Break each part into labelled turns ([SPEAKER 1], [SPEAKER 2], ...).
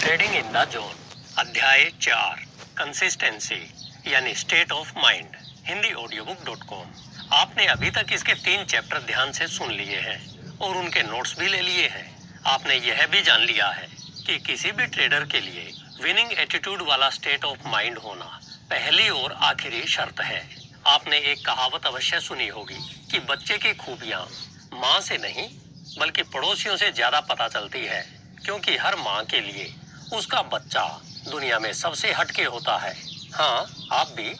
[SPEAKER 1] Trading in the zone अध्याय 4 consistency यानी state of mind HindiAudiobook.com। आपने अभी तक इसके 3 चैप्टर ध्यान से सुन लिए हैं और उनके नोट्स भी ले लिए हैं। आपने यह भी जान लिया है कि किसी भी ट्रेडर के लिए विनिंग एटीट्यूड वाला स्टेट ऑफ माइंड होना पहली और आखिरी शर्त है। आपने एक कहावत अवश्य सुनी होगी कि बच्चे की खूबियां माँ से नहीं बल्कि पड़ोसियों से ज्यादा पता चलती है, क्योंकि हर माँ के लिए उसका बच्चा दुनिया में सबसे हटके होता है। हाँ, आप भी।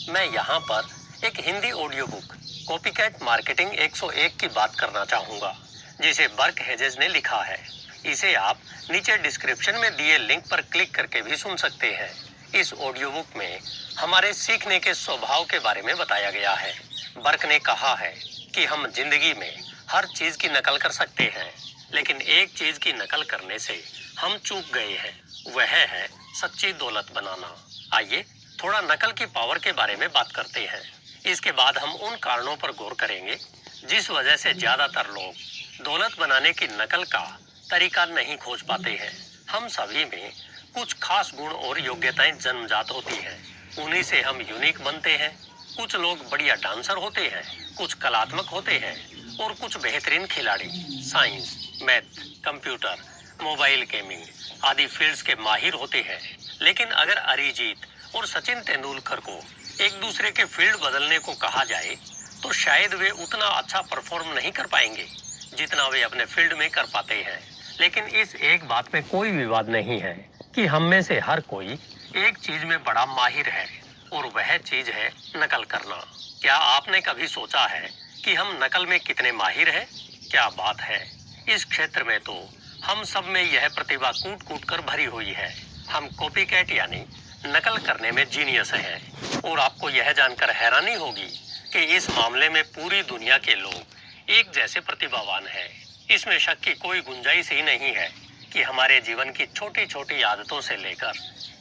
[SPEAKER 1] मैं यहाँ पर एक Hindi audio book copycat marketing 101 की बात करना चाहूँगा, जिसे बर्क हेजेस ने लिखा है। इसे आप नीचे डिस्क्रिप्शन में दिए लिंक पर क्लिक करके भी सुन सकते हैं। इस ऑडियो बुक में हमारे सीखने के स्वभाव के बारे में बताया गया है। बर्क ने कहा है कि हम जिंदगी में हर चीज की नकल कर सकते हैं, लेकिन एक चीज की नकल करने से हम चूक गए हैं, वह है सच्ची दौलत बनाना। आइए थोड़ा नकल की पावर के बारे में बात करते हैं। इसके बाद हम उन कारणों पर गौर करेंगे जिस वजह से ज्यादातर लोग दौलत बनाने की नकल का तरीका नहीं खोज पाते हैं। हम सभी में कुछ खास गुण और योग्यताएं जन्मजात होती हैं, उन्हीं से हम यूनिक बनते हैं। कुछ लोग बढ़िया डांसर होते हैं, कुछ कलात्मक होते हैं और कुछ बेहतरीन खिलाड़ी science, math, computer, mobile gaming आदि फील्ड्स के माहिर होते हैं। लेकिन अगर अरिजीत और सचिन तेंदुलकर को एक दूसरे के फील्ड बदलने को कहा जाए तो शायद वे उतना अच्छा परफॉर्म नहीं कर पाएंगे जितना वे अपने फील्ड में कर पाते हैं। लेकिन इस एक बात में कोई विवाद नहीं है कि हम में से हर कोई एक चीज में बड़ा माहिर है, और वह चीज है नकल करना। क्या आपने कभी सोचा है कि हम नकल में कितने माहिर हैं? क्या बात है! इस क्षेत्र में तो हम सब में यह प्रतिभा कूट कूट कर भरी हुई है। हम कॉपीकैट यानी नकल करने में जीनियस हैं, और आपको यह जानकर हैरानी होगी कि इस मामले में पूरी दुनिया के लोग एक जैसे प्रतिभावान हैं। इसमें शक की कोई गुंजाइश ही नहीं है कि हमारे जीवन की छोटी छोटी आदतों से लेकर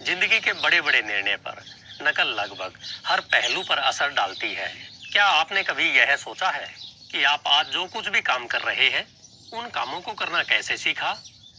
[SPEAKER 1] जिंदगी के बड़े बड़े निर्णय पर नकल लगभग हर पहलू पर असर डालती है। क्या आपने कभी यह सोचा है कि आप आज जो कुछ भी काम कर रहे हैं उन कामों को करना कैसे सीखा?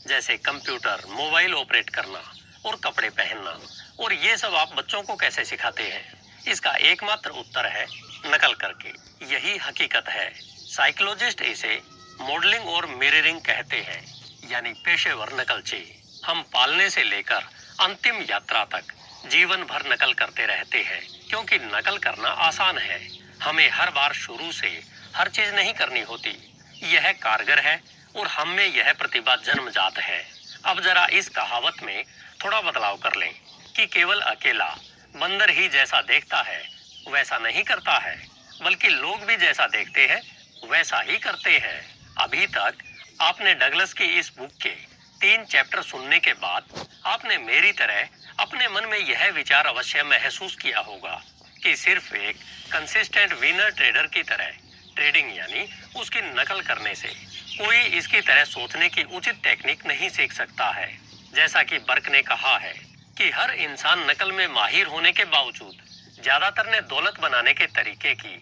[SPEAKER 1] जैसे कंप्यूटर, मोबाइल ऑपरेट करना और कपड़े पहनना, और ये सब आप बच्चों को कैसे सिखाते हैं? इसका एकमात्र उत्तर है नकल करके। यही हकीकत है। साइकोलॉजिस्ट इसे मॉडलिंग और मिररिंग कहते हैं, यानी पेशेवर नकलची। हम पालने से लेकर अंतिम यात्रा तक जीवन भर नकल करते रहते हैं, क्योंकि नकल करना आसान है। हमें हर बार शुरू से हर चीज नहीं करनी होती। यह कारगर है और हम में यह प्रतिभा जन्मजात है। अब जरा इस कहावत में थोड़ा बदलाव कर लें कि केवल अकेला बंदर ही जैसा देखता है वैसा नहीं करता है, बल्कि लोग भी जैसा देखते हैं वैसा ही करते हैं। अभी तक आपने डगलस की इस बुक के 3 चैप्टर सुनने के बाद आपने मेरी तरह अपने मन में यह विचार अवश्य महसूस किया होगा कि सिर्फ एक कंसिस्टेंट विनर ट्रेडर की तरह ट्रेडिंग यानी उसकी नकल करने से कोई इसकी तरह सोचने की उचित टेक्निक नहीं सीख सकता है। जैसा कि बर्क ने कहा है कि हर इंसान नकल में माहिर होने के बावजूद ज्यादातर ने दौलत बनाने के तरीके की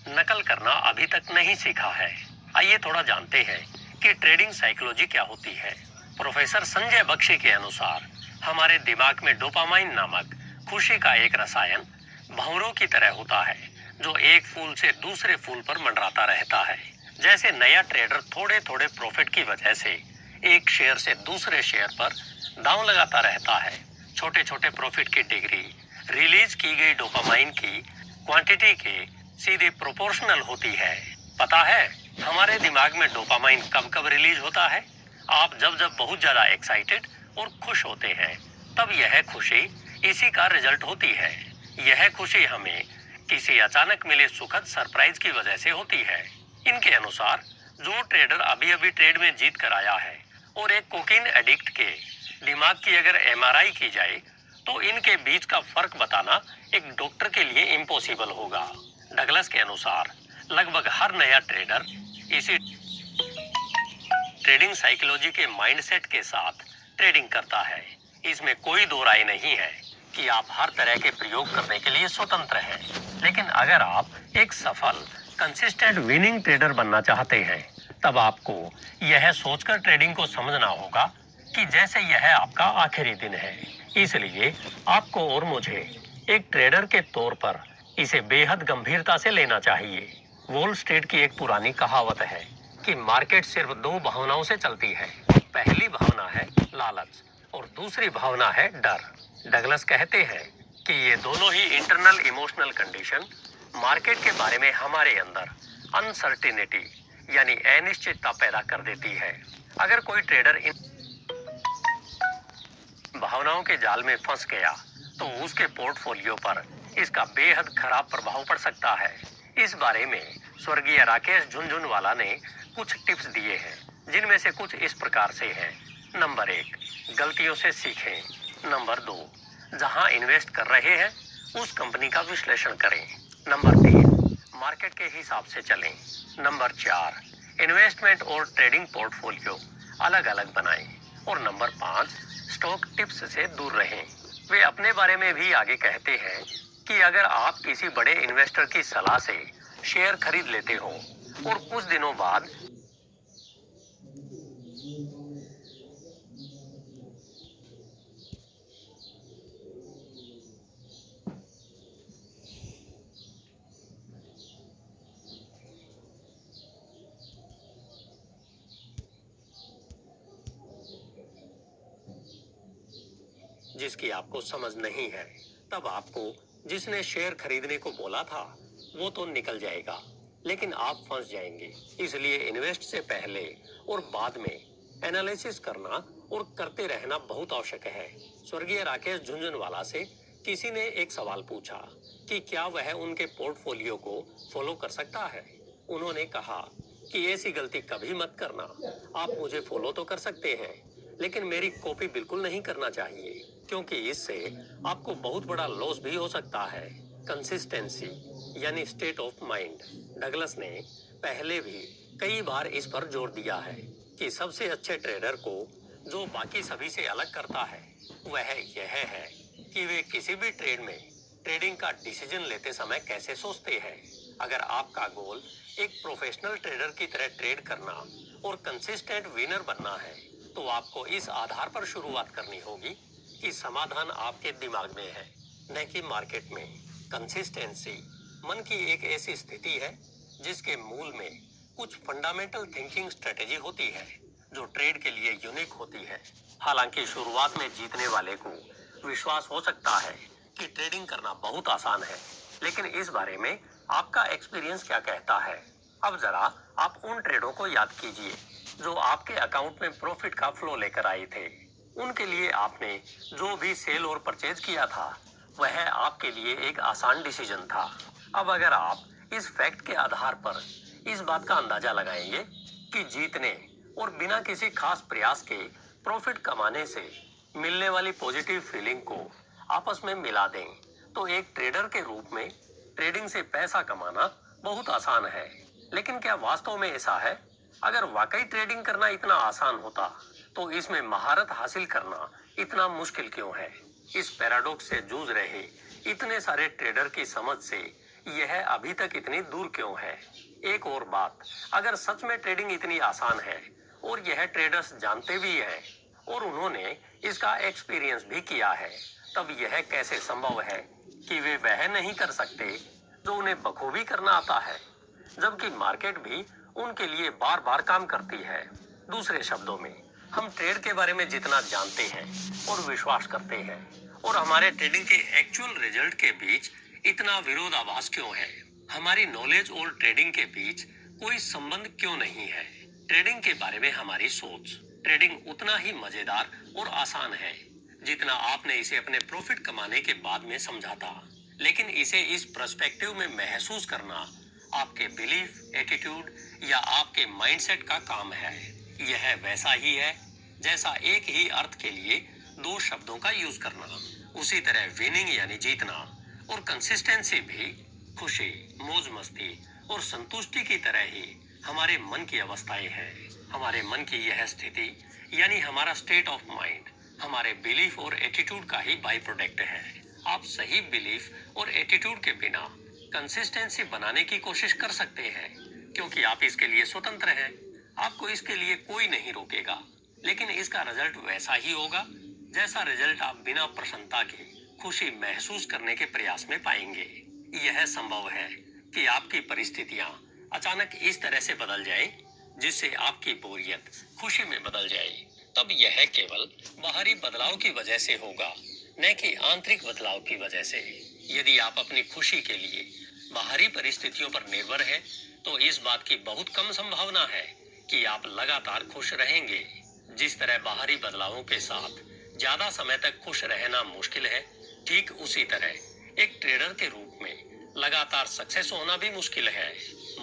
[SPEAKER 1] नकल करना अभी तक नहीं सीखा है। आइए थोड़ा जानते हैं कि ट्रेडिंग साइकोलॉजी क्या होती है। प्रोफेसर संजय बख्शी के अनुसार हमारे दिमाग में डोपामाइन नामक खुशी का एक रसायन भंवरों की तरह होता है, जो एक फूल से दूसरे फूल पर मंडराता रहता है। जैसे नया ट्रेडर थोड़े थोड़े प्रॉफिट की वजह से एक शेयर से दूसरे शेयर पर दांव लगाता रहता है। छोटे छोटे प्रॉफिट की डिग्री रिलीज की गई डोपामाइन की क्वांटिटी के सीधे प्रोपोर्शनल होती है। पता है हमारे दिमाग में डोपामाइन कब कब रिलीज होता है? आप जब जब बहुत ज्यादा एक्साइटेड और खुश होते हैं, तब यह खुशी इसी का रिजल्ट होती है। यह खुशी हमें किसी अचानक मिले सुखद सरप्राइज की वजह से होती है। इनके अनुसार जो ट्रेडर अभी अभी ट्रेड में जीत कर आया है और एक कोकीन एडिक्ट के दिमाग की अगर MRI की जाए तो इनके बीच का फर्क बताना एक डॉक्टर के लिए इम्पॉसिबल होगा। डगलस के अनुसार लगभग हर नया ट्रेडर इसी ट्रेडिंग साइकोलॉजी के माइंडसेट के साथ ट्रेडिंग करता है। इसमें कोई दो राय नहीं है कि आप हर तरह के प्रयोग करने के लिए स्वतंत्र हैं, लेकिन अगर आप एक सफल कंसिस्टेंट विनिंग ट्रेडर बनना चाहते हैं, तब आपको यह सोचकर ट्रेडिंग को समझना होगा कि जैसे यह आपका आखिरी दिन है, इसलिए आपको और मुझे एक ट्रेडर के तौर पर इसे बेहद गंभीरता से लेना चाहिए। वॉल स्ट्रीट की एक पुरानी कहावत है कि मार्केट सिर्फ दो भावनाओं से चलती है। पहली भावना है लालच और दूसरी भावना है डर। डगलस कहते हैं कि ये दोनों ही इंटरनल इमोशनल कंडीशन मार्केट के बारे में हमारे अंदर अनसर्टिनिटी यानी अनिश्चितता पैदा कर देती है। अगर कोई ट्रेडर इन भावनाओं के जाल में फंस गया तो उसके पोर्टफोलियो पर इसका बेहद खराब प्रभाव पड़ सकता है। इस बारे में स्वर्गीय राकेश झुनझुनवाला ने कुछ टिप्स दिए हैं, जिनमें से कुछ इस प्रकार से हैं। नंबर 1, गलतियों से सीखें। नंबर 2, जहां इन्वेस्ट कर रहे हैं उस कंपनी का विश्लेषण करें। नंबर 3, मार्केट के हिसाब से चलें। नंबर 4, इन्वेस्टमेंट और ट्रेडिंग पोर्टफोलियो अलग अलग बनाएं। और नंबर 5, स्टॉक टिप्स से दूर रहें। वे अपने बारे में भी आगे कहते हैं कि अगर आप किसी बड़े इन्वेस्टर की सलाह से शेयर खरीद लेते हो और कुछ दिनों बाद जिसकी आपको समझ नहीं है, तब आपको जिसने शेयर खरीदने को बोला था वो तो निकल जाएगा, लेकिन आप फंस जाएंगे। इसलिए इन्वेस्ट से पहले और बाद में एनालिसिस करना और करते रहना बहुत आवश्यक है। स्वर्गीय राकेश झुनझुनवाला से किसी ने एक सवाल पूछा कि क्या वह उनके पोर्टफोलियो को फॉलो कर सकता है। उन्होंने कहा कि ऐसी गलती कभी मत करना। आप मुझे फॉलो तो कर सकते हैं, लेकिन मेरी कॉपी बिल्कुल नहीं करना चाहिए, क्योंकि इससे आपको बहुत बड़ा लॉस भी हो सकता है। कंसिस्टेंसी यानी स्टेट ऑफ माइंड। डगलस ने पहले भी कई बार इस पर जोर दिया है कि सबसे अच्छे ट्रेडर को जो बाकी सभी से अलग करता है वह यह है कि वे किसी भी ट्रेड में ट्रेडिंग का डिसीजन लेते समय कैसे सोचते हैं। अगर आपका गोल एक प्रोफेशनल ट्रेडर की तरह ट्रेड करना और कंसिस्टेंट विनर बनना है, तो आपको इस आधार पर शुरुआत करनी होगी कि समाधान आपके दिमाग में है, न कि मार्केट में। कंसिस्टेंसी मन की एक ऐसी स्थिति है जिसके मूल में कुछ फंडामेंटल थिंकिंग स्ट्रेटेजी होती है जो ट्रेड के लिए यूनिक होती है। हालांकि शुरुआत में जीतने वाले को विश्वास हो सकता है कि ट्रेडिंग करना बहुत आसान है, लेकिन इस बारे में आपका एक्सपीरियंस क्या कहता है? अब जरा आप उन ट्रेडों को याद कीजिए जो आपके अकाउंट में प्रॉफिट का फ्लो लेकर आए थे। उनके लिए आपने जो भी सेल और परचेज किया था वह आपके लिए एक आसान डिसीजन था। अब अगर आप इस फैक्ट के आधार पर इस बात का अंदाजा लगाएंगे कि जीतने और बिना किसी खास प्रयास के प्रॉफिट कमाने से मिलने वाली पॉजिटिव फीलिंग को आपस में मिला दें, तो एक ट्रेडर के रूप में ट्रेडिंग से पैसा कमाना बहुत आसान है। लेकिन क्या वास्तव में ऐसा है? अगर वाकई ट्रेडिंग करना इतना आसान होता तो इसमें महारत हासिल करना इतना मुश्किल क्यों है? इस पैराडॉक्स से जूझ रहे इतने सारे ट्रेडर की समझ से यह अभी तक इतनी दूर क्यों है? एक और बात, अगर सच में ट्रेडिंग इतनी आसान है और यह ट्रेडर्स जानते भी हैं और उन्होंने इसका एक्सपीरियंस भी किया है, तब यह कैसे संभव है कि वे वह नहीं कर सकते जो उन्हें बखूबी करना आता है, जबकि मार्केट भी उनके लिए बार बार काम करती है? दूसरे शब्दों में, हम ट्रेड के बारे में जितना जानते हैं और विश्वास करते हैं और हमारे ट्रेडिंग के एक्चुअल रिजल्ट के बीच इतना विरोधाभास क्यों है? हमारी नॉलेज और ट्रेडिंग के बीच कोई संबंध क्यों नहीं है? ट्रेडिंग के बारे में हमारी सोच। ट्रेडिंग उतना ही मजेदार और आसान है जितना आपने इसे अपने प्रॉफिट कमाने के बाद में समझा था, लेकिन इसे इस पर्सपेक्टिव में महसूस करना आपके बिलीफ, एटीट्यूड या आपके माइंडसेट का काम है। यह वैसा ही है जैसा एक ही अर्थ के लिए दो शब्दों का यूज करना। उसी तरह विनिंग यानी जीतना और कंसिस्टेंसी भी खुशी, मौज मस्ती और संतुष्टि की तरह ही हमारे मन की अवस्थाएं हैं। हमारे मन की यह स्थिति यानी हमारा स्टेट ऑफ माइंड हमारे बिलीफ और एटीट्यूड का ही बाई प्रोडक्ट है। आप सही बिलीफ और एटीट्यूड के बिना कंसिस्टेंसी बनाने की कोशिश कर सकते हैं, क्योंकि आप इसके लिए स्वतंत्र हैं। आपको इसके लिए कोई नहीं रोकेगा, लेकिन इसका रिजल्ट वैसा ही होगा जैसा रिजल्ट आप बिना प्रसन्नता के खुशी महसूस करने के प्रयास में पाएंगे। यह संभव है कि आपकी परिस्थितियां अचानक इस तरह से बदल जाएं, जिससे आपकी बोरियत खुशी में बदल जाए। तब यह केवल बाहरी बदलाव की वजह से होगा, न कि आंतरिक बदलाव की वजह से। यदि आप अपनी खुशी के लिए बाहरी परिस्थितियों पर निर्भर हैं, तो इस बात की बहुत कम संभावना है कि आप लगातार खुश रहेंगे। जिस तरह बाहरी बदलावों के साथ ज्यादा समय तक खुश रहना मुश्किल है, ठीक उसी तरह एक ट्रेडर के रूप में लगातार सक्सेस होना भी मुश्किल है।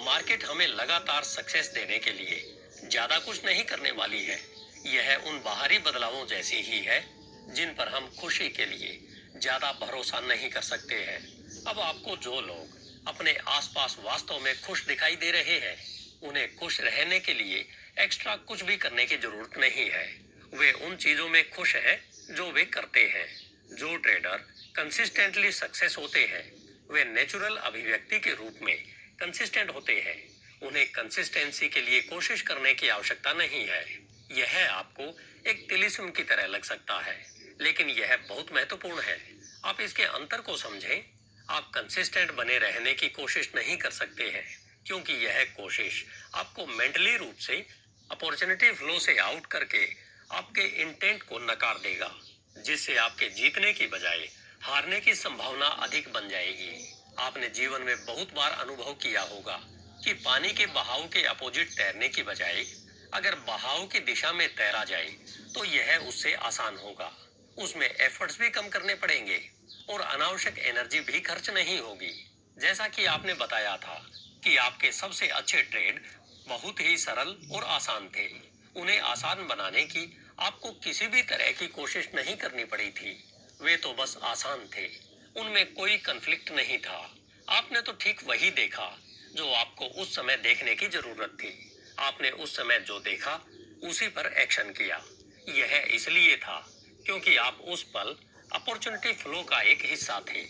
[SPEAKER 1] मार्केट हमें लगातार सक्सेस देने के लिए ज्यादा कुछ नहीं करने वाली है। यह उन बाहरी बदलावों जैसी ही है जिन पर हम खुशी के लिए ज्यादा भरोसा नहीं कर सकते हैं। अब आपको जो लोग अपने आसपास वास्तव में खुश दिखाई दे रहे हैं, उन्हें खुश रहने के लिए एक्स्ट्रा कुछ भी करने की जरूरत नहीं है। वे उन चीजों में खुश हैं जो वे करते हैं। जो ट्रेडर कंसिस्टेंटली सक्सेस होते हैं, वे नेचुरल अभिव्यक्ति के रूप में कंसिस्टेंट होते हैं। उन्हें कंसिस्टेंसी के लिए कोशिश करने की आवश्यकता नहीं है। यह आपको एक तिलिस्म की तरह लग सकता है, लेकिन यह बहुत महत्वपूर्ण है। आप इसके अंतर को समझें। आप कंसिस्टेंट बने रहने की कोशिश नहीं कर सकते हैं, क्योंकि यह कोशिश आपको मेंटली रूप से अपॉर्चुनिटी फ्लो से आउट करके आपके इंटेंट को नकार देगा, जिससे आपके जीतने की बजाय हारने की संभावना अधिक बन जाएगी। आपने जीवन में बहुत बार अनुभव किया होगा कि पानी के बहाव के अपोजिट तैरने की बजाय अगर बहाव की दिशा में तैरा जाए तो यह उससे आसान होगा। उसमें एफर्ट्स भी कम करने पड़ेंगे और अनावश्यक एनर्जी भी खर्च नहीं होगी। जैसा कि आपने बताया था कि आपके सबसे अच्छे ट्रेड बहुत ही सरल और आसान थे। उन्हें आसान बनाने की आपको किसी भी तरह की कोशिश नहीं करनी पड़ी थी। वे तो बस आसान थे, उनमें कोई कन्फ्लिक्ट नहीं था। आपने तो ठीक वही देखा जो आपको उस समय देखने की जरूरत थी। आपने उस समय जो देखा उसी पर एक्शन किया। यह इसलिए था क्योंकि आप उस पल अपॉर्चुनिटी फ्लो का एक हिस्सा थे।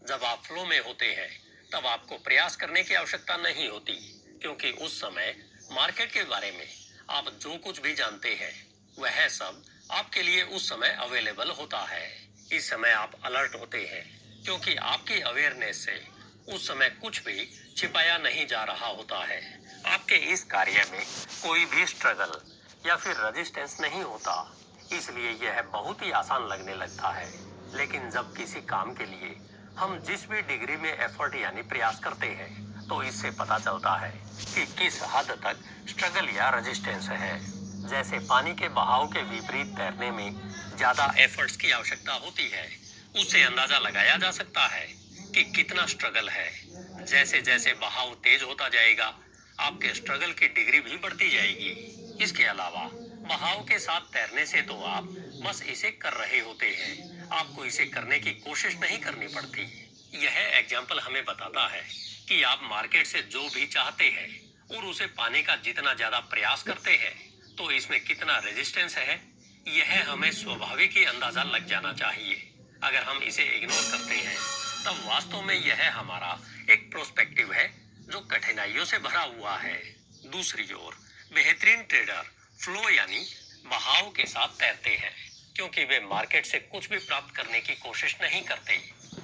[SPEAKER 1] जब आप फ्लो में होते हैं, तब आपको प्रयास करने की आवश्यकता नहीं होती, क्योंकि उस समय मार्केट के बारे में आप जो कुछ भी जानते हैं, वह सब आपके लिए उस समय अवेलेबल होता है। इस समय आप अलर्ट होते हैं, क्योंकि आपकी अवेयरनेस से उस समय कुछ भी छिपाया नहीं जा रहा होता है। आपके इस कार्य में कोई भी स्ट्रगल या फिर रेजिस्टेंस नहीं होता, इसलिए यह बहुत ही आसान लगने लगता है। लेकिन जब किसी काम के लिए हम जिस भी डिग्री में एफर्ट यानी प्रयास करते हैं, तो इससे पता चलता है कि किस हद तक स्ट्रगल या रेजिस्टेंस है। जैसे पानी के बहाव के विपरीत तैरने में ज्यादा एफर्ट्स की आवश्यकता होती है, उससे अंदाजा लगाया जा सकता है कि कितना स्ट्रगल है। जैसे जैसे बहाव तेज होता जाएगा, आपके स्ट्रगल की डिग्री भी बढ़ती जाएगी। इसके अलावा बहाव के साथ तैरने से तो आप बस इसे कर रहे होते हैं, आपको इसे करने की कोशिश नहीं करनी पड़ती। यह एग्जाम्पल हमें बताता है कि आप मार्केट से जो भी चाहते हैं और उसे पाने का जितना ज्यादा प्रयास करते हैं, तो इसमें कितना रेजिस्टेंस है, यह हमें स्वाभाविक ही अंदाजा लग जाना चाहिए। अगर हम इसे इग्नोर करते हैं, तब वास्तव में यह हमारा एक प्रोस्पेक्टिव है जो कठिनाइयों से भरा हुआ है। दूसरी ओर बेहतरीन ट्रेडर फ्लो यानी बहाव के साथ तैरते हैं, क्योंकि वे मार्केट से कुछ भी प्राप्त करने की कोशिश नहीं करते,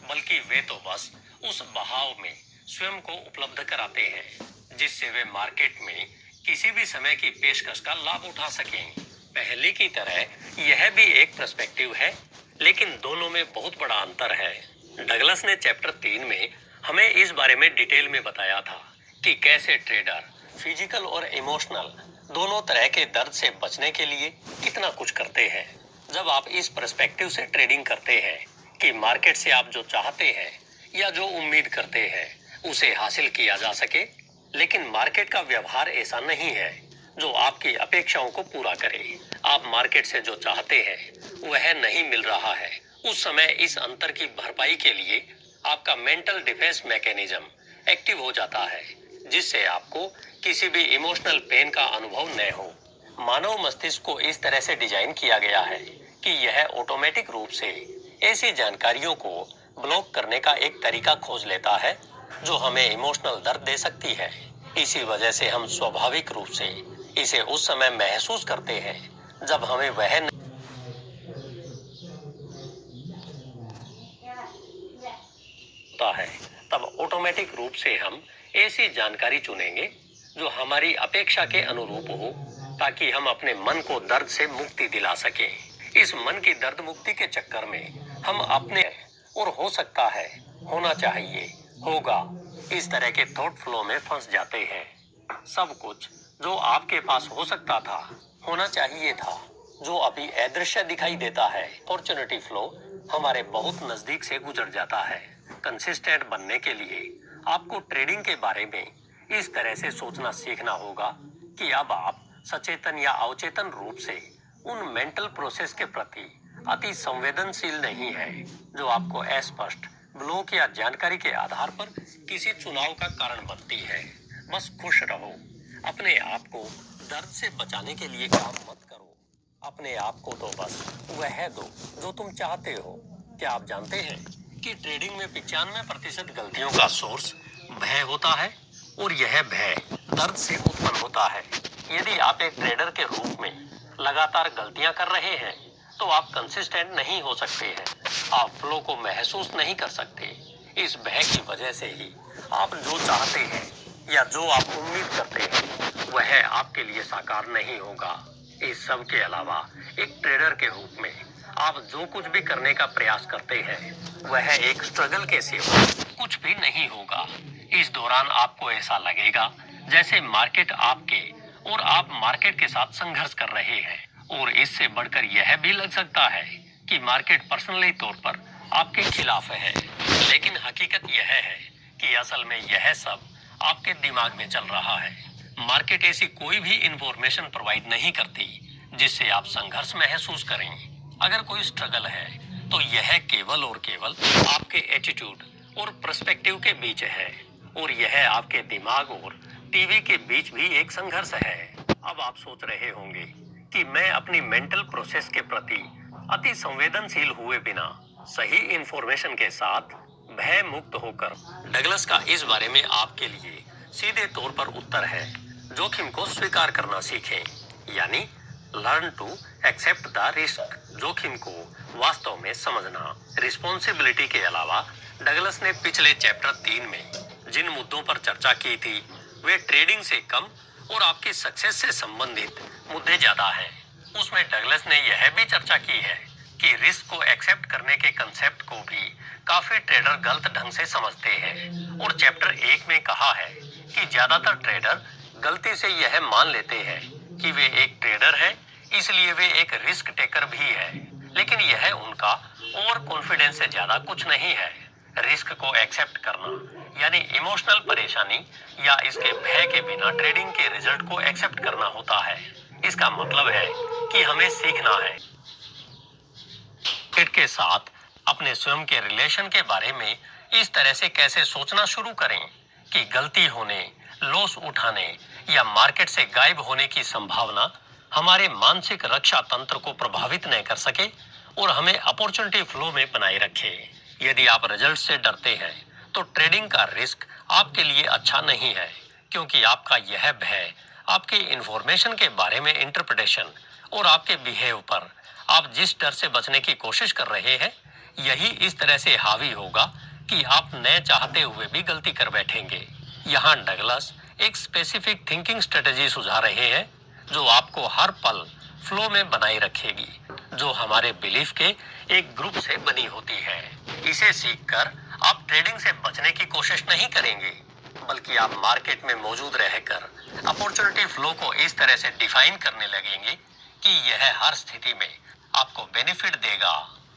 [SPEAKER 1] बल्कि वे तो बस उस बहाव में स्वयं को उपलब्ध कराते हैं, जिससे वे मार्केट में किसी भी समय की पेशकश का लाभ उठा सकें। पहले की तरह यह भी एक पर्सपेक्टिव है, लेकिन दोनों में बहुत बड़ा अंतर है। डगलस ने चैप्टर 3 में हमें इस बारे में डिटेल में बताया था कि कैसे ट्रेडर फिजिकल और इमोशनल दोनों तरह के दर्द से बचने के लिए कितना कुछ करते हैं। जब आप इस पर्सपेक्टिव से ट्रेडिंग करते हैं कि मार्केट से आप जो चाहते हैं या जो उम्मीद करते हैं उसे हासिल किया जा सके, लेकिन मार्केट का व्यवहार ऐसा नहीं है जो आपकी अपेक्षाओं को पूरा करे। आप मार्केट से जो चाहते हैं वह नहीं मिल रहा है, उस समय इस अंतर की भरपाई के लिए आपका मेंटल डिफेंस मैकेनिज्म एक्टिव हो जाता है, जिससे आपको किसी भी इमोशनल पेन का अनुभव न हो। मानव मस्तिष्क को इस तरह से डिजाइन किया गया है कि यह ऑटोमेटिक रूप से ऐसी जानकारियों को ब्लॉक करने का एक तरीका खोज लेता है जो हमें इमोशनल दर्द दे सकती है। इसी वजह से हम स्वाभाविक रूप से इसे उस समय महसूस करते हैं जब हमें वह होता है, तब ऑटोमेटिक रूप से हम ऐसी जानकारी चुनेंगे जो हमारी अपेक्षा के अनुरूप हो, ताकि हम अपने मन को दर्द से मुक्ति दिला सकें। इस मन की दर्द मुक्ति के चक्कर में हम अपने और हो सकता है, होना चाहिए, होगा, इस तरह के थॉट फ्लो में फंस जाते हैं। सब कुछ जो आपके पास हो सकता था, होना चाहिए था, जो अभी अदृश्य दिखाई देता है, अपॉर्चुनिटी फ्लो हमारे बहुत नजदीक से गुजर जाता है। कंसिस्टेंट बनने के लिए आपको ट्रेडिंग के बारे में इस तरह से सोचना सीखना होगा कि अब आप सचेतन या अवचेतन रूप से उन मेंटल प्रोसेस के प्रति अति संवेदनशील नहीं है जो आपको अस्पष्ट ब्लॉक या जानकारी के आधार पर किसी चुनाव का कारण बनती है। बस खुश रहो, अपने आप को दर्द से बचाने के लिए काम मत करो, अपने आप को तो बस वह दो जो तुम चाहते हो। क्या आप जानते हैं कि ट्रेडिंग में 95% गलतियों का सोर्स भय होता है, और यह भय दर्द से उत्पन्न होता है। यदि आप एक ट्रेडर के रूप में लगातार गलतियां कर रहे हैं, तो आप कंसिस्टेंट नहीं हो सकते हैं, आप फ्लो को महसूस नहीं कर सकते। इस भय की वजह से ही आप जो चाहते हैं या जो आप उम्मीद करते हैं, वह आपके लिए साकार नहीं होगा। इस सब के अलावा एक ट्रेडर के रूप में आप जो कुछ भी करने का प्रयास करते हैं, वह एक स्ट्रगल के सिवा कुछ भी नहीं होगा। इस दौरान आपको ऐसा लगेगा जैसे मार्केट आपके और आप मार्केट के साथ संघर्ष कर रहे हैं, और इससे बढ़कर यह भी लग सकता है कि मार्केट पर्सनली तौर पर आपके खिलाफ है। लेकिन हकीकत यह है कि असल में यह सब आपके दिमाग में चल रहा है। मार्केट ऐसी कोई भी इंफॉर्मेशन प्रोवाइड नहीं करती जिससे आप संघर्ष महसूस करें। अगर कोई स्ट्रगल है, तो यह केवल और केवल आपके एटीट्यूड और पर्सपेक्टिव के बीच है, और यह आपके दिमाग और टीवी के बीच भी एक संघर्ष है। अब आप सोच रहे होंगे कि मैं अपनी मेंटल प्रोसेस के प्रति अति संवेदनशील हुए बिना सही इंफॉर्मेशन के साथ भय मुक्त होकर, डगलस का इस बारे में आपके लिए सीधे तौर पर उत्तर है, जोखिम को स्वीकार करना सीखें, यानी learn to accept the risk. जोखिम को वास्तव में समझना। रिस्पॉन्सिबिलिटी के अलावा डगलस ने पिछले चैप्टर 3 में जिन मुद्दों पर चर्चा की थी, वे ट्रेडिंग से कम और आपकी सक्सेस से संबंधित मुद्दे ज्यादा हैं। उसमें डगलस ने यह भी चर्चा की है कि रिस्क को एक्सेप्ट करने के कंसेप्ट को भी काफी ट्रेडर गलत ढंग से समझते हैं, और चैप्टर 1 में कहा है कि ज्यादातर ट्रेडर गलती से यह मान लेते हैं कि वे एक ट्रेडर है, इसलिए वे एक रिस्क टेकर भी है, लेकिन यह उनका ओवर कॉन्फिडेंस से ज्यादा कुछ नहीं है। रिस्क को एक्सेप्ट करना यानी इमोशनल परेशानी या इसके भय के बिना ट्रेडिंग के रिजल्ट को एक्सेप्ट करना होता है। इसका मतलब है कि हमें सीखना है मार्केट के साथ अपने स्वयं के रिलेशन के बारे में इस तरह से कैसे सोचना शुरू करें कि गलती होने, लॉस उठाने या मार्केट से गायब होने की संभावना हमारे मानसिक रक्षा तंत्र को प्रभावित न कर सके और हमें अपॉर्चुनिटी फ्लो में बनाए रखे। यदि आप रिजल्ट से डरते हैं, तो ट्रेडिंग का रिस्क आपके लिए अच्छा नहीं है, क्योंकि आपका यह भय आपके इंफॉर्मेशन के बारे में इंटरप्रिटेशन और आपके बिहेव पर आप जिस डर से बचने की कोशिश कर रहे हैं, यही इस तरह से हावी होगा कि आप न चाहते हुए भी गलती कर बैठेंगे। यहाँ डगलस एक स्पेसिफिक थिंकिंग स्ट्रेटेजी सुझा रहे हैं जो आपको हर पल फ्लो में बनाए रखेगी, जो हमारे बिलीफ के एक ग्रुप से बनी होती है। इसे सीखकर आप ट्रेडिंग से बचने की कोशिश नहीं करेंगे, बल्कि आप मार्केट में मौजूद रहकर अपॉर्चुनिटी फ्लो को इस तरह से डिफाइन करने लगेंगे कि यह हर स्थिति में आपको बेनिफिट देगा।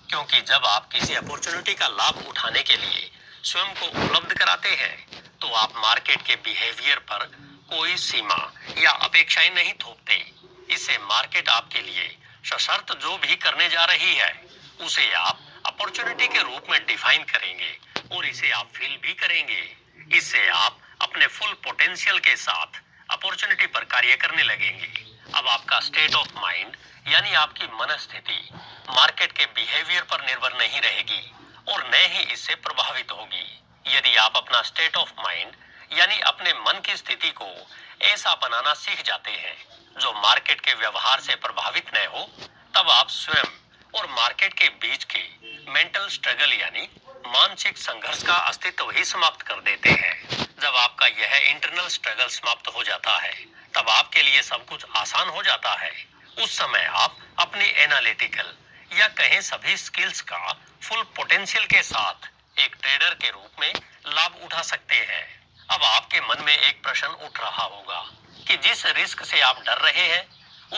[SPEAKER 1] क्योंकि जब आप किसी अपॉर्चुनिटी का लाभ उठाने के लिए स्वयं को उपलब्ध कराते हैं, तो आप मार्केट के बिहेवियर पर कोई सीमा या अपेक्षाएं नहीं थोपते। इससे मार्केट आपके लिए सशर्त जो भी करने जा रही है, उसे आप अपॉर्चुनिटी के रूप में डिफाइन करेंगे और इसे आप फील भी करेंगे। इससे आप अपने फुल पोटेंशियल के साथ अपॉर्चुनिटी पर कार्य करने लगेंगे। अब आपका स्टेट ऑफ माइंड यानी आपकी मनस्थिति मार्केट के बिहेवियर पर निर्भर नहीं रहेगी और न ही इससे प्रभावित होगी। यदि आप अपना स्टेट ऑफ माइंड यानी अपने मन की स्थिति को ऐसा बनाना सीख जाते हैं, जो मार्केट के व्यवहार से प्रभावित न हो, तब आप स्वयं और मार्केट के बीच के मेंटल स्ट्रगल यानी मानसिक संघर्ष का अस्तित्व ही समाप्त कर देते हैं। जब आपका यह इंटरनल स्ट्रगल समाप्त हो जाता है, तब आपके लिए सब कुछ आसान हो जाता है। उस समय आप अपनी एनालिटिकल या कहें सभी स्किल्स का फुल पोटेंशियल के साथ एक ट्रेडर के रूप में लाभ उठा सकते हैं। अब आपके मन में एक प्रश्न उठ रहा होगा कि जिस रिस्क से आप डर रहे हैं,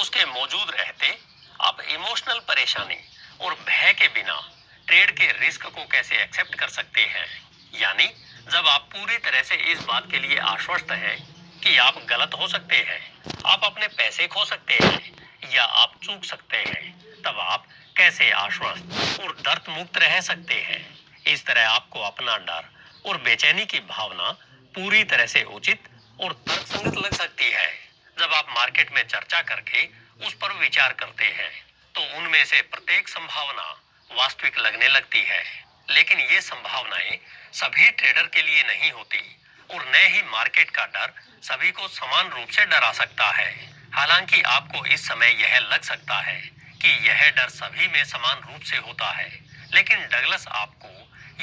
[SPEAKER 1] उसके मौजूद रहते आप इमोशनल परेशानी और भय के बिना ट्रेड के रिस्क को कैसे एक्सेप्ट कर सकते हैं। यानी जब आप पूरी तरह से इस बात के लिए आश्वस्त हैं कि आप गलत हो सकते हैं, आप अपने पैसे खो सकते हैं या आप चूक सकते हैं, तब आप कैसे आश्वस्त और दर्द मुक्त रह सकते हैं। इस तरह आपको अपना डर और बेचैनी की भावना पूरी तरह से उचित और तर्कसंगत लग सकती है। जब आप मार्केट में चर्चा करके उस पर विचार करते हैं, तो उनमें से प्रत्येक संभावना वास्तविक लगने लगती है। लेकिन ये संभावनाएं सभी ट्रेडर के लिए नहीं होती और न ही मार्केट का डर सभी को समान रूप से डरा सकता है। हालांकि आपको इस समय यह लग सकता है कि यह डर सभी में समान रूप से होता है, लेकिन डगलस आपको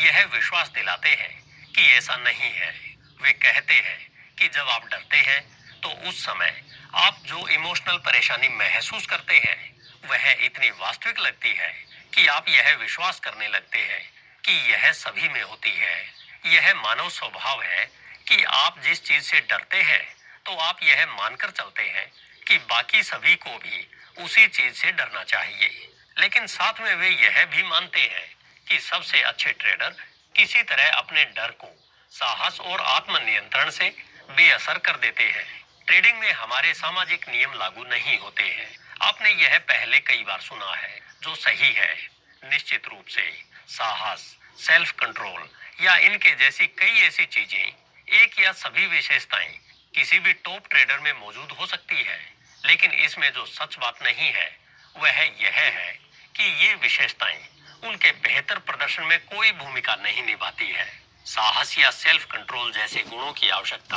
[SPEAKER 1] यह विश्वास दिलाते हैं कि ऐसा नहीं है। वे कहते हैं कि जब आप डरते हैं, तो उस समय आप जो इमोशनल परेशानी महसूस करते हैं, वह इतनी वास्तविक लगती है कि आप यह विश्वास करने लगते हैं कि यह सभी में होती है। यह मानव स्वभाव है कि आप जिस चीज से डरते हैं, तो आप यह मानकर चलते हैं कि बाकी सभी को भी उसी चीज से डरना चाहिए। लेकिन साथ में वे यह भी मानते हैं कि सबसे अच्छे ट्रेडर किसी तरह अपने डर को साहस और आत्मनियंत्रण से बेअसर कर देते हैं। ट्रेडिंग में हमारे सामाजिक नियम लागू नहीं होते हैं। आपने यह पहले कई बार सुना है, जो सही है। निश्चित रूप से साहस, सेल्फ कंट्रोल या इनके जैसी कई ऐसी चीजें, एक या सभी विशेषताएं किसी भी टॉप ट्रेडर में मौजूद हो सकती है। लेकिन इसमें जो सच बात नहीं है, वह यह है कि ये विशेषताएं उनके बेहतर प्रदर्शन में कोई भूमिका नहीं निभाती है। साहस या सेल्फ कंट्रोल जैसे गुणों की आवश्यकता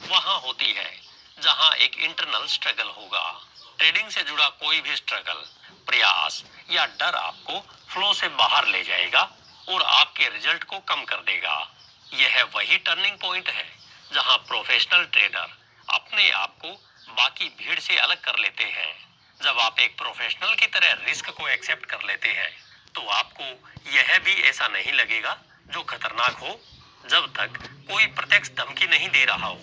[SPEAKER 1] वहां होती है जहां एक इंटरनल स्ट्रगल होगा। ट्रेडिंग से जुड़ा कोई भी स्ट्रगल, प्रयास या डर आपको फ्लो से बाहर ले जाएगा और आपके रिजल्ट को कम कर देगा। यह वही टर्निंग पॉइंट है जहां प्रोफेशनल ट्रेडर अपने आप को बाकी भीड़ से अलग कर लेते हैं। जब आप एक प्रोफेशनल की तरह रिस्क को एक्सेप्ट कर लेते हैं, तो आपको यह भी ऐसा नहीं लगेगा जो खतरनाक हो। जब तक कोई प्रत्यक्ष धमकी नहीं दे रहा हो,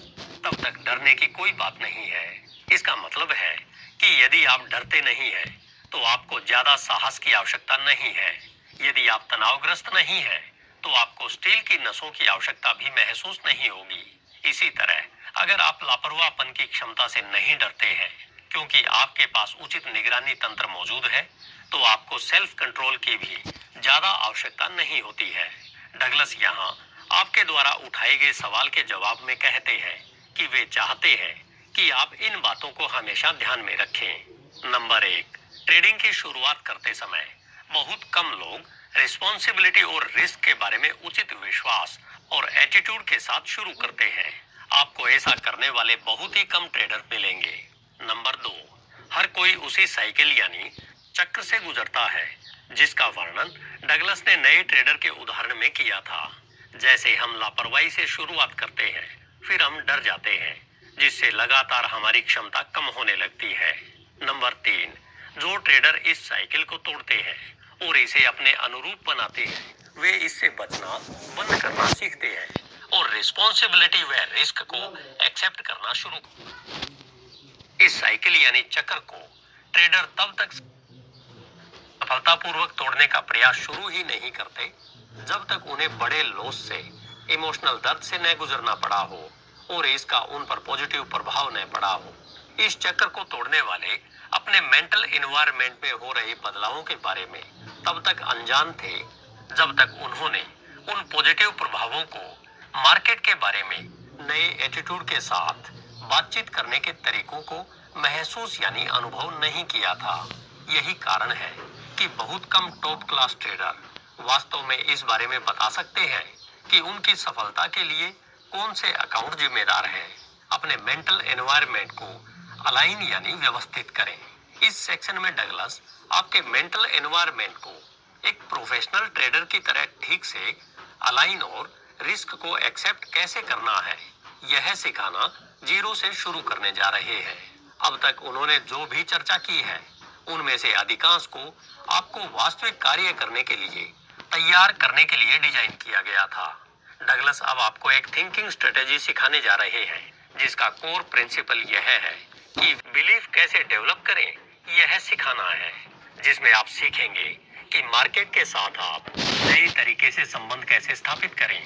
[SPEAKER 1] तब तक डरने की कोई बात नहीं है। इसका मतलब है कि यदि आप डरते नहीं हैं, तो आपको ज्यादा साहस की आवश्यकता नहीं है। यदि आप तनावग्रस्त नहीं हैं, तो आपको स्टील की नसों की आवश्यकता भी महसूस नहीं होगी। इसी तरह अगर आप लापरवाहपन की क्षमता से नहीं डरते हैं, क्योंकि आपके पास उचित निगरानी तंत्र मौजूद है, तो आपको सेल्फ कंट्रोल की भी ज्यादा आवश्यकता नहीं होती है। डगलस यहाँ आपके द्वारा उठाए गए सवाल के जवाब में कहते हैं कि वे चाहते हैं कि आप इन बातों को हमेशा ध्यान में रखें। नंबर 1, ट्रेडिंग की शुरुआत करते समय बहुत कम लोग रिस्पॉन्सिबिलिटी और रिस्क के बारे में उचित विश्वास और एटीट्यूड के साथ शुरू करते हैं। आपको ऐसा करने वाले बहुत ही कम ट्रेडर मिलेंगे। नंबर 2, हर कोई उसी साइकिल यानी चक्र से गुजरता है जिसका वर्णन डगलस ने नए ट्रेडर के उदाहरण में किया था। जैसे हम लापरवाही से शुरुआत करते हैं, फिर हम डर जाते हैं, जिससे लगातार हमारी क्षमता कम होने लगती है। नंबर 3, जो ट्रेडर इस साइकिल को तोड़ते हैं और इसे अपने अनुरूप बनाते हैं, वे इससे बचना बंद करना सीखते हैं और रिस्पॉन्सिबिलिटी व रिस्क को एक्सेप्ट करना शुरू। इस साइकिल यानी चक्र को ट्रेडर तब तक सफलतापूर्वक तोड़ने का प्रयास शुरू ही नहीं करते जब तक उन्हें बड़े लॉस से, इमोशनल दर्द से न गुजरना पड़ा हो और इसका उन पर पॉजिटिव प्रभाव न पड़ा हो। इस चक्र को तोड़ने वाले अपने मेंटल एनवायरनमेंट में हो रहे बदलावों के बारे में तब तक अनजान थे जब तक उन्होंने उन पॉजिटिव प्रभावों को मार्केट के बारे में नए एटीट्यूड के साथ बातचीत करने के तरीकों को महसूस यानी अनुभव नहीं किया था। यही कारण है कि बहुत कम टॉप क्लास ट्रेडर वास्तव में इस बारे में बता सकते हैं कि उनकी सफलता के लिए कौन से अकाउंट जिम्मेदार हैं। अपने मेंटल एनवायरनमेंट को अलाइन यानी व्यवस्थित करें। इस सेक्शन में डगलस आपके मेंटल एनवायरनमेंट को एक प्रोफेशनल ट्रेडर की तरह ठीक से अलाइन और रिस्क को एक्सेप्ट कैसे करना है, यह सिखाना जीरो से शुरू करने जा रहे हैं। अब तक उन्होंने जो भी चर्चा की है, उनमें से अधिकांश को आपको वास्तविक कार्य करने के लिए तैयार करने के लिए डिजाइन किया गया था। डगलस अब आपको एक थिंकिंग स्ट्रेटेजी सिखाने जा रहे हैं, जिसका कोर प्रिंसिपल यह है कि बिलीफ कैसे डेवलप करें, यह सिखाना है, जिसमें आप सीखेंगे कि मार्केट के साथ आप सही तरीके से संबंध कैसे स्थापित करें,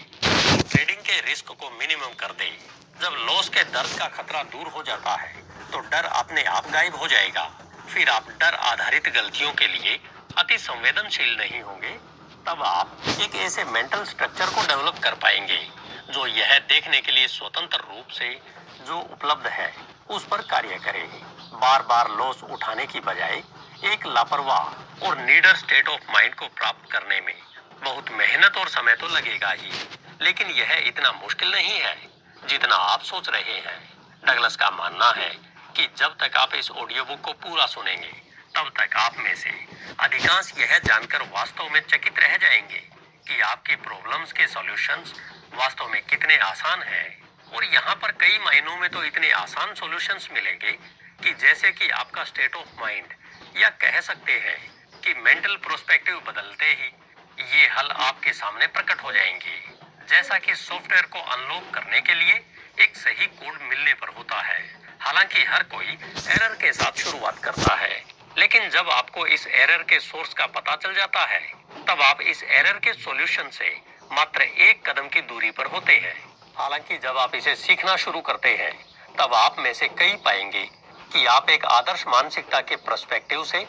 [SPEAKER 1] ट्रेडिंग के रिस्क को मिनिमम कर दें। जब लॉस के दर्द का खतरा दूर हो जाता है, तो डर अपने आप गायब हो जाएगा। फिर आप डर आधारित गलतियों के लिए अति संवेदनशील नहीं होंगे। तब आप एक ऐसे मेंटल स्ट्रक्चर को डेवलप कर पाएंगे जो यह देखने के लिए स्वतंत्र रूप से जो उपलब्ध है उस पर कार्य करे। बार बार लॉस उठाने की बजाय एक लापरवाह और नीडर स्टेट ऑफ माइंड को प्राप्त करने में बहुत मेहनत और समय तो लगेगा ही, लेकिन यह इतना मुश्किल नहीं है जितना आप सोच रहे हैं। डगलस का मानना है कि जब तक आप इस ऑडियो बुक को पूरा सुनेंगे, तब तक आप में से अधिकांश यह जानकर वास्तव में चकित रह जाएंगे कि आपकी प्रॉब्लम्स के सॉल्यूशंस वास्तव में कितने आसान हैं। और यहाँ पर कई मायनों में तो इतने आसान सॉल्यूशंस मिलेंगे कि जैसे कि आपका स्टेट ऑफ माइंड, या कह सकते हैं कि मेंटल प्रोस्पेक्टिव बदलते ही ये हल आपके सामने प्रकट हो जाएंगे। जैसा कि सॉफ्टवेयर को अनलॉक करने के लिए एक सही कोड मिलने पर होता है। हालांकि हर कोई एरर के साथ शुरुआत करता है, लेकिन जब आपको इस एरर के सोर्स का पता चल जाता है, तब आप इस एरर के सॉल्यूशन से मात्र एक कदम की दूरी पर होते हैं। हालांकि जब आप इसे सीखना शुरू करते हैं, तब आप में से कई पाएंगे कि आप एक आदर्श मानसिकता के पर्सपेक्टिव से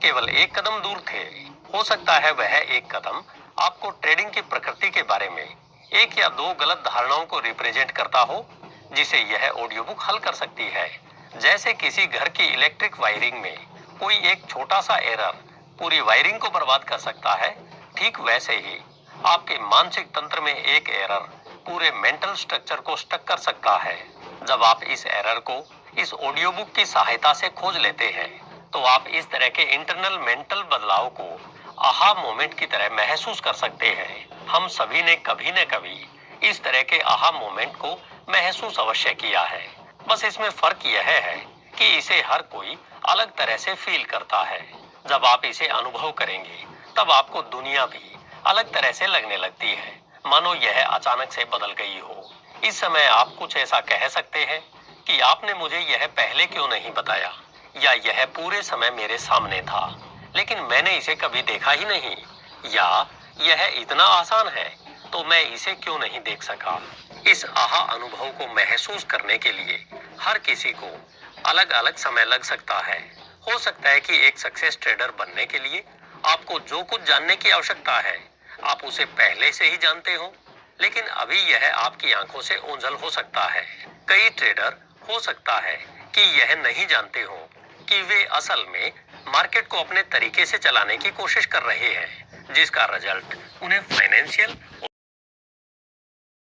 [SPEAKER 1] केवल एक कदम दूर थे। हो सकता है वह एक कदम आपको ट्रेडिंग की प्रकृति के बारे में एक या दो गलत धारणाओं को रिप्रेजेंट करता हो, जिसे यह ऑडियो बुक हल कर सकती है। जैसे किसी घर की इलेक्ट्रिक वायरिंग में कोई एक छोटा सा एरर पूरी वायरिंग को बर्बाद कर सकता है, ठीक वैसे ही आपके मानसिक तंत्र में एक एरर पूरे मेंटल स्ट्रक्चर को स्टक कर सकता है। जब आप इस एरर को इस ऑडियो बुक की सहायता से खोज लेते हैं, तो आप इस तरह के इंटरनल मेंटल बदलाव को आहा मोमेंट की तरह महसूस कर सकते हैं। हम सभी ने कभी न कभी इस तरह के आहा मोमेंट को महसूस अवश्य किया है। बस इसमें फर्क यह है कि इसे हर कोई अलग तरह से फील करता है। जब आप इसे अनुभव करेंगे, तब आपको दुनिया भी अलग तरह से लगने लगती है, मानो यह अचानक से बदल गई हो। इस समय आप कुछ ऐसा कह सकते हैं कि आपने मुझे यह पहले क्यों नहीं बताया, या यह पूरे समय मेरे सामने था लेकिन मैंने इसे कभी देखा ही नहीं, या यह इतना आसान है तो मैं इसे क्यों नहीं देख सका। इस आहा अनुभव को महसूस करने के लिए हर किसी को अलग अलग समय लग सकता है। हो सकता है कि एक सक्सेस ट्रेडर बनने के लिए आपको जो कुछ जानने की आवश्यकता है, आप उसे पहले से ही जानते हो, लेकिन अभी यह आपकी आंखों से ओझल हो सकता है। कई ट्रेडर हो सकता है कि यह नहीं जानते हो कि वे असल में मार्केट को अपने तरीके से चलाने की कोशिश कर रहे हैं, जिसका रिजल्ट उन्हें फाइनेंशियल